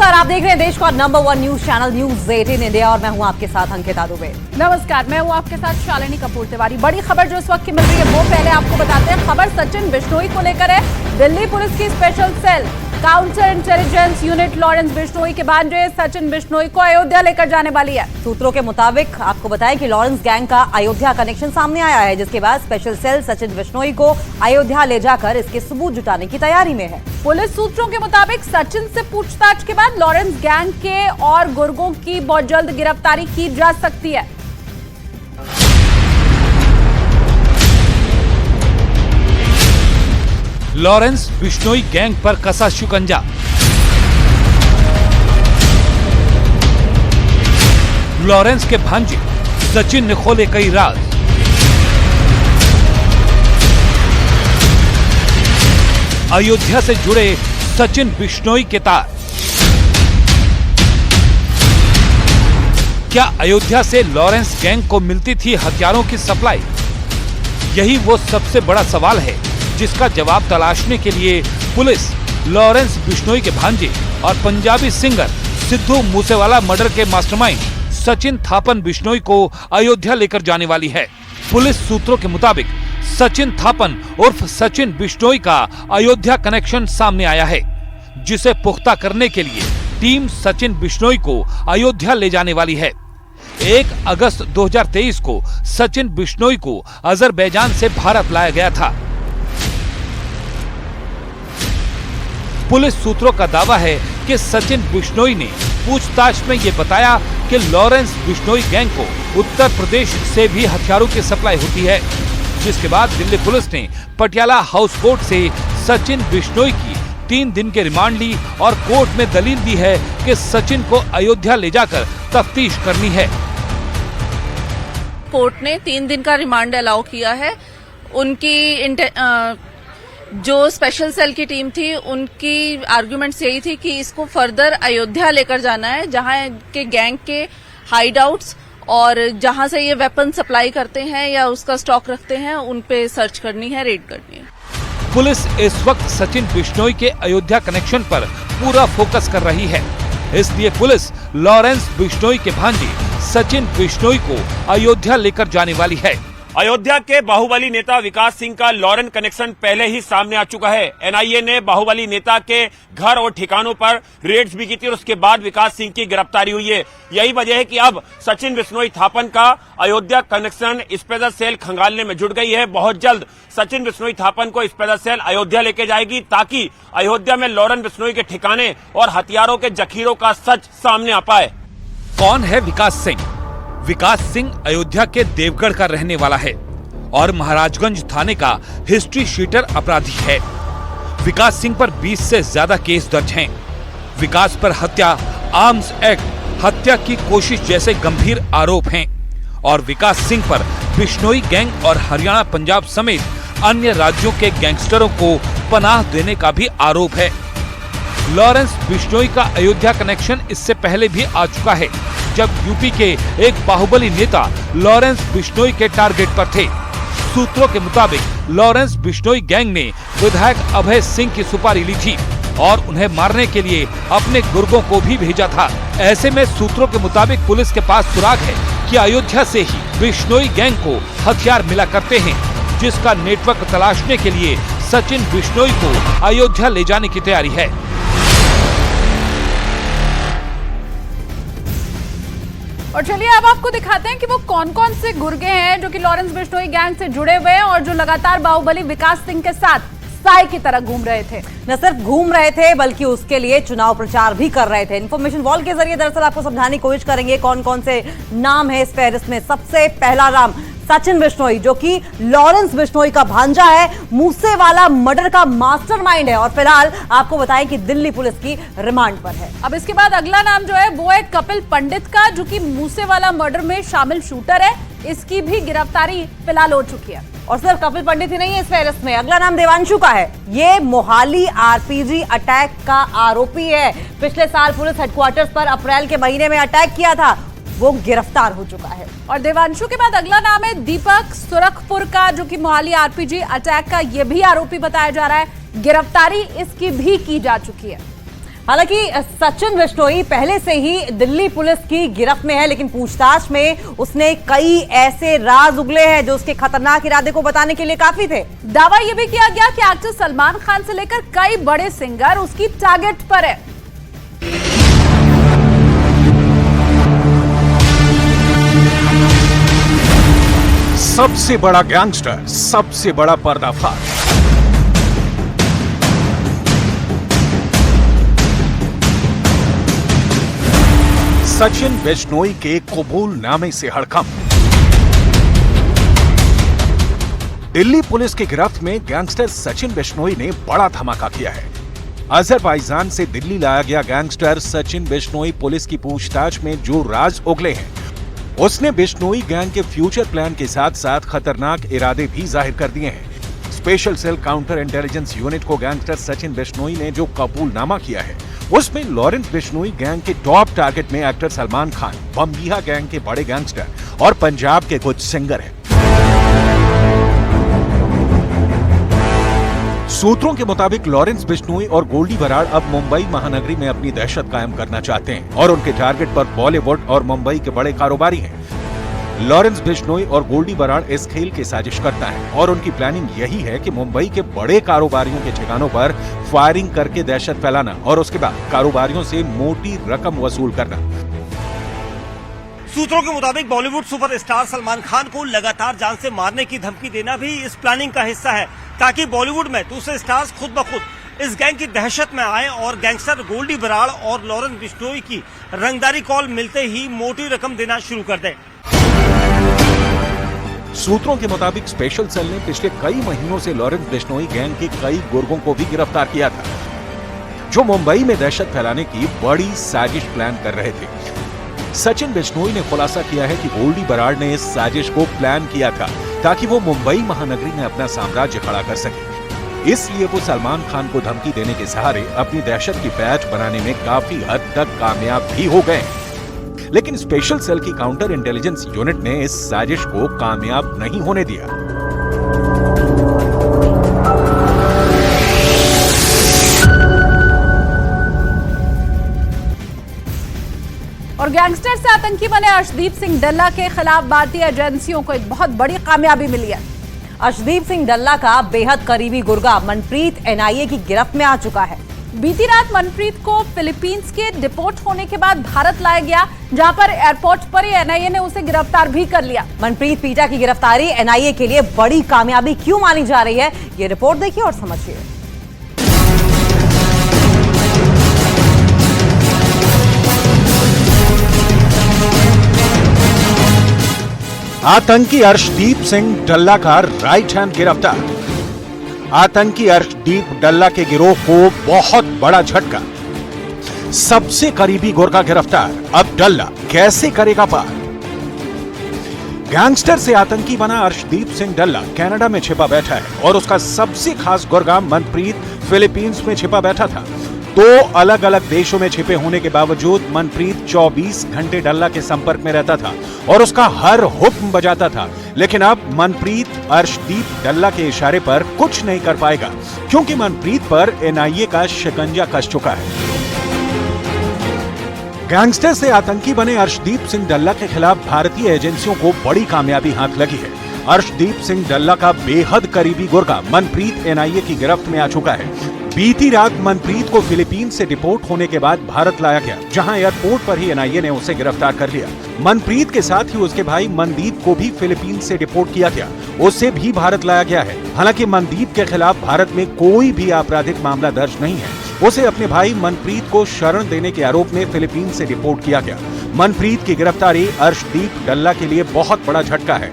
नमस्कार, आप देख रहे हैं देश का number 1 news channel news 18 India और मैं हूं आपके साथ अंकिता दुबे। नमस्कार, मैं हूं आपके साथ शालिनी कपूर तिवारी। बड़ी खबर जो इस वक्त की मिल रही है वो पहले आपको बताते हैं। खबर सचिन बिश्नोई को लेकर है। दिल्ली पुलिस की special cell counter intelligence unit Lawrence Bishnoi के भांजे सचिन बिश्नोई को अयोध्या लेकर जाने वाली है। सूत्रों के मुताबिक आपको बताएं कि लॉरेंस गैंग का अयोध्या कनेक्शन सामने आया है, जिसके बाद स्पेशल सेल सचिन बिश्नोई को अयोध्या ले जाकर इसके सबूत जुटाने की तैयारी में है। पुलिस सूत्रों के मुताबिक सचिन से पूछताछ के बाद लॉरेंस गैंग के और गुर्गों की बहुत जल्द गिरफ्तारी की जा सकती है। लॉरेंस बिश्नोई गैंग पर कसा शिकंजा। लॉरेंस के भांजे सचिन ने खोले कई राज। अयोध्या से जुड़े सचिन बिश्नोई के तार। क्या अयोध्या से लॉरेंस गैंग को मिलती थी हथियारों की सप्लाई? यही वो सबसे बड़ा सवाल है जिसका जवाब तलाशने के लिए पुलिस लॉरेंस बिश्नोई के भांजे और पंजाबी सिंगर सिद्धू मूसेवाला मर्डर के मास्टरमाइंड सचिन थापन बिश्नोई को अयोध्या लेकर जाने वाली है। पुलिस सूत्रों के मुताबिक सचिन थापन उर्फ सचिन बिश्नोई का अयोध्या कनेक्शन सामने आया है, जिसे पुख्ता करने के लिए टीम सचिन बिश्नोई को अयोध्या ले जाने वाली है। 1 अगस्त 2023 को सचिन बिश्नोई को अजरबैजान से भारत लाया गया था। पुलिस सूत्रों का दावा है कि सचिन बिश्नोई ने पूछताछ में ये बताया कि लॉरेंस बिश्नोई गैंग को उत्तर प्रदेश से भी हथियारों की सप्लाई होती है, जिसके बाद दिल्ली पुलिस ने पटियाला हाउस कोर्ट से सचिन बिश्नोई की 3 दिन के रिमांड ली और कोर्ट में दलील दी है कि सचिन को अयोध्या ले जाकर तफ्तीश करनी है। कोर्ट ने 3 दिन का रिमांड अलाउ किया है। उनकी जो स्पेशल सेल की टीम थी उनकी आर्गुमेंट्स यही थी कि इसको फर्दर अयोध्या लेकर जाना है, जहां के गैंग के हाइडआउट्स और जहां से ये वेपन सप्लाई करते हैं या उसका स्टॉक रखते हैं उन पे सर्च करनी है, रेड करनी है। पुलिस इस वक्त सचिन बिश्नोई के अयोध्या कनेक्शन पर पूरा फोकस कर रही है, इसलिए पुलिस लॉरेंस बिश्नोई के भांजे सचिन बिश्नोई को अयोध्या लेकर जाने वाली है। अयोध्या के बाहुबली नेता विकास सिंह का लॉरेंस कनेक्शन पहले ही सामने आ चुका है। एनआईए ने बाहुबली नेता के घर और ठिकानों पर रेड्स भी की थी और उसके बाद विकास सिंह की गिरफ्तारी हुई है। यही वजह है कि अब सचिन बिश्नोई थापन का अयोध्या कनेक्शन स्पेशल सेल खंगालने में जुट गई है। बहुत जल्द सचिन बिश्नोई थापन को स्पेशल सेल अयोध्या लेके जाएगी ताकि अयोध्या में लॉरेंस बिश्नोई के ठिकाने और हथियारों के जखीरों का सच सामने आ पाए। कौन है विकास सिंह? विकास सिंह अयोध्या के देवगढ़ का रहने वाला है और महाराजगंज थाने का हिस्ट्री शीटर अपराधी है। विकास सिंह पर 20 से ज्यादा केस दर्ज हैं। विकास पर हत्या, आर्म्स एक्ट, हत्या की कोशिश जैसे गंभीर आरोप हैं और विकास सिंह पर बिश्नोई गैंग और हरियाणा, पंजाब समेत अन्य राज्यों के गैंगस्टरों को पनाह देने का भी आरोप है। लॉरेंस बिश्नोई का अयोध्या कनेक्शन इससे पहले भी आ चुका है, जब यूपी के एक बाहुबली नेता लॉरेंस बिश्नोई के टारगेट पर थे। सूत्रों के मुताबिक लॉरेंस बिश्नोई गैंग ने विधायक अभय सिंह की सुपारी ली थी और उन्हें मारने के लिए अपने गुर्गों को भी भेजा था। ऐसे में सूत्रों के मुताबिक पुलिस के पास सुराग है कि अयोध्या से ही बिश्नोई गैंग को हथियार मिला करते हैं, जिसका नेटवर्क तलाशने के लिए सचिन बिश्नोई को अयोध्या ले जाने की तैयारी है। और चलिए अब आपको दिखाते हैं कि वो कौन कौन से गुर्गे हैं जो कि लॉरेंस बिश्नोई गैंग से जुड़े हुए हैं और जो लगातार बाहुबली विकास सिंह के साथ साय की तरह घूम रहे थे। न सिर्फ घूम रहे थे बल्कि उसके लिए चुनाव प्रचार भी कर रहे थे। इन्फॉर्मेशन वॉल के जरिए दरअसल आपको समझाने की कोशिश करेंगे कौन कौन से नाम है इस फहरिस्त में। सबसे पहला नाम सचिन बिश्नोई, जो कि लॉरेंस बिश्नोई का भांजा है, मूसेवाला मर्डर का मास्टरमाइंड है और फिलहाल आपको बताएं कि दिल्ली पुलिस की रिमांड पर है। अब इसके बाद अगला नाम जो है वो है कपिल पंडित का, जो कि मूसेवाला मर्डर में शामिल शूटर है। इसकी भी गिरफ्तारी फिलहाल हो चुकी है। और सिर्फ कपिल पंडित ही नहीं है इस फहरिस्त में, अगला नाम देवांशु का है। ये मोहाली आरपीजी अटैक का आरोपी है। पिछले साल पुलिस हेडक्वार्टर्स पर अप्रैल के महीने में अटैक किया था, वो गिरफ्तार हो चुका है। और देवांशु के बाद अगला नाम है दीपक सुरखपुर का, जो कि मोहाली आरपीजी अटैक का ये भी आरोपी बताया जा रहा है। गिरफ्तारी इसकी भी की जा चुकी है। हालांकि सचिन बिश्नोई पहले से ही दिल्ली पुलिस की गिरफ्त में है, लेकिन पूछताछ में उसने कई ऐसे राज उगले हैं जो उसके खतरनाक इरादे को बताने के लिए काफी थे। दावा यह भी किया गया कि एक्टर सलमान खान से लेकर कई बड़े सिंगर उसकी टारगेट पर है। सबसे बड़ा गैंगस्टर, सबसे बड़ा पर्दाफाश। सचिन बिश्नोई के कबूलनामे से हड़कंप। दिल्ली पुलिस की गिरफ्त में गैंगस्टर सचिन बिश्नोई ने बड़ा धमाका किया है। अजरबैजान से दिल्ली लाया गया गैंगस्टर सचिन बिश्नोई पुलिस की पूछताछ में जो राज उगले हैं, उसने बिश्नोई गैंग के फ्यूचर प्लान के साथ साथ खतरनाक इरादे भी जाहिर कर दिए हैं। Special cell counter intelligence unit को गैंगस्टर सचिन बिश्नोई ने जो कबूलनामा किया है, उसमें लॉरेंस बिश्नोई गैंग के टॉप टारगेट में एक्टर सलमान खान, बम्बिहा गैंग के बड़े गैंगस्टर और पंजाब के कुछ सिंगर हैं। सूत्रों के मुताबिक लॉरेंस बिश्नोई और गोल्डी बराड़ अब मुंबई महानगरी में अपनी दहशत कायम करना चाहते हैं और उनके टारगेट पर बॉलीवुड और मुंबई के बड़े कारोबारी हैं। लॉरेंस बिश्नोई और गोल्डी बराड़ इस खेल की साजिश करता है और उनकी प्लानिंग यही है कि मुंबई के बड़े कारोबारियों के ठिकानों पर फायरिंग करके दहशत फैलाना और उसके बाद कारोबारियों से मोटी रकम वसूल करना। सूत्रों के मुताबिक बॉलीवुड सुपरस्टार सलमान खान को लगातार जान से मारने की धमकी देना भी इस प्लानिंग का हिस्सा है, ताकि बॉलीवुड में दूसरे स्टार्स खुद ब खुद इस गैंग की दहशत में आए और गैंगस्टर गोल्डी बराड़ और लॉरेंस बिश्नोई की रंगदारी कॉल मिलते ही मोटी रकम देना शुरू कर दें। सूत्रों के मुताबिक स्पेशल सेल ने पिछले कई महीनों से लॉरेंस बिश्नोई गैंग के कई गुर्गों को भी गिरफ्तार किया था, जो मुंबई में दहशत फैलाने की बड़ी साजिश प्लान कर रहे थे। सचिन बिश्नोई ने खुलासा किया है कि गोल्डी बराड़ ने इस साजिश को प्लान किया था ताकि वो मुंबई महानगरी में अपना साम्राज्य खड़ा कर सके। इसलिए वो सलमान खान को धमकी देने के सहारे अपनी दहशत की पैठ बनाने में काफी हद तक कामयाब भी हो गए। लेकिन स्पेशल सेल की काउंटर इंटेलिजेंस यूनिट ने इस साजिश को कामयाब नहीं होने दिया। और गैंगस्टर से आतंकी बने अर्शदीप सिंह डल्ला के खिलाफ भारतीय एजेंसियों को एक बहुत बड़ी कामयाबी मिली है। अर्शदीप सिंह डल्ला का बेहद करीबी गुर्गा मनप्रीत एनआईए की गिरफ्त में आ चुका है। बीती रात मनप्रीत को फिलीपींस के डिपोर्ट होने के बाद भारत लाया गया, जहां पर एयरपोर्ट पर ही एनआईए ने उसे गिरफ्तार भी कर लिया। मनप्रीत पीटा की गिरफ्तारी एनआईए के लिए बड़ी कामयाबी क्यों मानी जा रही है, ये रिपोर्ट देखिए और समझिए। आतंकी अर्शदीप सिंह डल्ला का राइट हैंड गिरफ्तार। आतंकी अर्शदीप डल्ला के गिरोह को बहुत बड़ा झटका। सबसे करीबी गुर्गा गिरफ्तार, अब डल्ला कैसे करेगा पार। गैंगस्टर से आतंकी बना अर्शदीप सिंह डल्ला कनाडा में छिपा बैठा है और उसका सबसे खास गुर्गा मनप्रीत फिलीपींस में छिपा बैठा था। दो अलग अलग देशों में छिपे होने के बावजूद मनप्रीत 24 घंटे डल्ला के संपर्क में रहता था और उसका हर हुक्म बजाता था। लेकिन अब मनप्रीत अर्शदीप डल्ला के इशारे पर कुछ नहीं कर पाएगा, क्योंकि मनप्रीत पर एनआईए का शिकंजा कस चुका है। गैंगस्टर से आतंकी बने अर्शदीप सिंह डल्ला के खिलाफ भारतीय एजेंसियों को बड़ी कामयाबी हाथ लगी है। अर्शदीप सिंह डल्ला का बेहद करीबी गुर्गा मनप्रीत एनआईए की गिरफ्त में आ चुका है। बीती रात मनप्रीत को फिलीपींस से डिपोर्ट होने के बाद भारत लाया गया, जहां एयरपोर्ट पर ही एनआईए ने उसे गिरफ्तार कर लिया। मनप्रीत के साथ ही उसके भाई मनदीप को भी फिलीपींस से डिपोर्ट किया गया, उसे भी भारत लाया गया है। हालांकि मनदीप के खिलाफ भारत में कोई भी आपराधिक मामला दर्ज नहीं है। उसे अपने भाई मनप्रीत को शरण देने के आरोप में फिलीपींस से डिपोर्ट किया गया। मनप्रीत की गिरफ्तारी अर्शदीप डल्ला के लिए बहुत बड़ा झटका है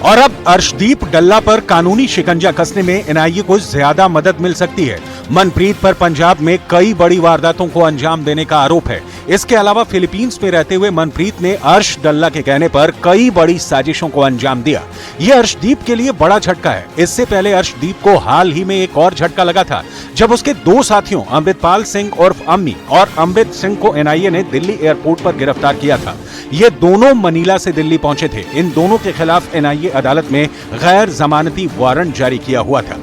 और अब अर्शदीप डल्ला पर कानूनी शिकंजा कसने में एनआईए को ज्यादा मदद मिल सकती है। मनप्रीत पर पंजाब में कई बड़ी वारदातों को अंजाम देने का आरोप है। इसके अलावा फिलीपींस में रहते हुए मनप्रीत ने अर्श डल्ला के कहने पर कई बड़ी साजिशों को अंजाम दिया। ये अर्शदीप के लिए बड़ा झटका है। इससे पहले अर्शदीप को हाल ही में एक और झटका लगा था, जब उसके दो साथियों अमृतपाल सिंह उर्फ अम्मी और अमृत सिंह को एनआईए ने दिल्ली एयरपोर्ट पर गिरफ्तार किया था। ये दोनों मनीला से दिल्ली पहुंचे थे। इन दोनों के खिलाफ एनआईए अदालत में गैर जमानती वारंट जारी किया हुआ था।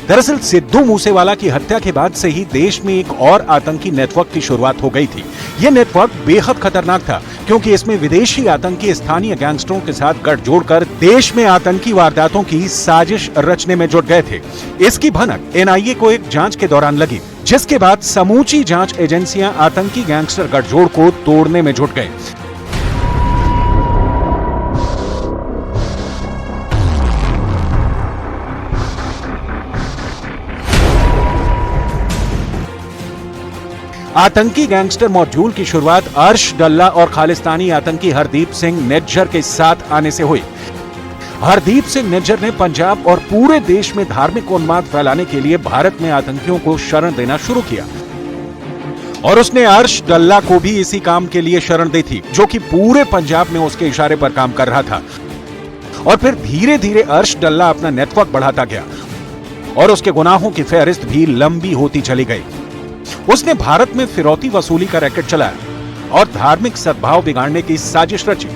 दरअसल सिद्धू मूसेवाला की हत्या के बाद से ही देश में एक और आतंकी नेटवर्क की शुरुआत हो गई थी। यह नेटवर्क बेहद खतरनाक था क्योंकि इसमें विदेशी आतंकी स्थानीय गैंगस्टरों के साथ गठजोड़ कर देश में आतंकी वारदातों की साजिश रचने में जुट गए थे। इसकी भनक एनआईए को एक जांच के दौरान लगी, जिसके बाद समूची जांच एजेंसियां आतंकी गैंगस्टर गठजोड़ को तोड़ने में जुट गए। आतंकी गैंगस्टर मॉड्यूल की शुरुआत अर्श डल्ला और खालिस्तानी आतंकी हरदीप सिंह निज्जर के साथ आने से हुई। हरदीप सिंह निज्जर ने पंजाब और पूरे देश में धार्मिक उन्माद फैलाने के लिए भारत में आतंकियों को शरण देना शुरू किया और उसने अर्श डल्ला को भी इसी काम के लिए शरण दी थी, जो कि पूरे पंजाब में उसके इशारे पर काम कर रहा था। और फिर धीरे धीरे अर्श डल्ला अपना नेटवर्क बढ़ाता गया और उसके गुनाहों की फहरिस्त भी लंबी होती चली गई। उसने भारत में फिरौती वसूली का रैकेट चलाया और धार्मिक सद्भाव बिगाड़ने की साजिश रची।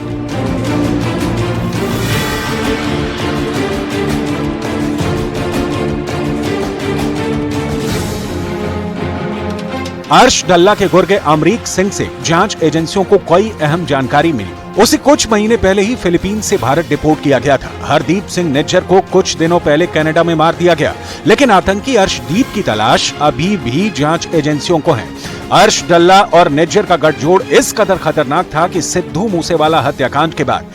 अर्श डल्ला के गुर्गे अमरीक सिंह से जांच एजेंसियों को कई अहम जानकारी मिली। उसे कुछ महीने पहले ही फिलीपींस से भारत डिपोर्ट किया गया था। हरदीप सिंह निज्जर को कुछ दिनों पहले कनाडा में मार दिया गया, लेकिन आतंकी अर्शदीप की तलाश अभी भी जांच एजेंसियों को है। अर्श डल्ला और निज्जर का गठजोड़ इस कदर खतरनाक था कि सिद्धू मूसेवाला हत्याकांड के बाद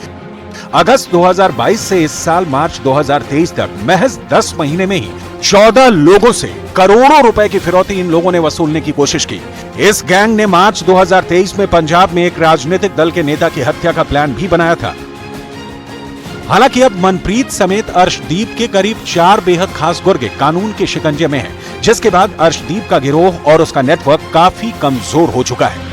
अगस्त 2022 से इस साल मार्च 2023 तक महज 10 महीने में ही 14 लोगों से करोड़ों रुपए की फिरौती इन लोगों ने वसूलने की कोशिश की। इस गैंग ने मार्च 2023 में पंजाब में एक राजनीतिक दल के नेता की हत्या का प्लान भी बनाया था। हालांकि अब मनप्रीत समेत अर्शदीप के करीब 4 बेहद खास गुर्गे कानून के शिकंजे में हैं, जिसके बाद अर्शदीप का गिरोह और उसका नेटवर्क काफी कमजोर हो चुका है।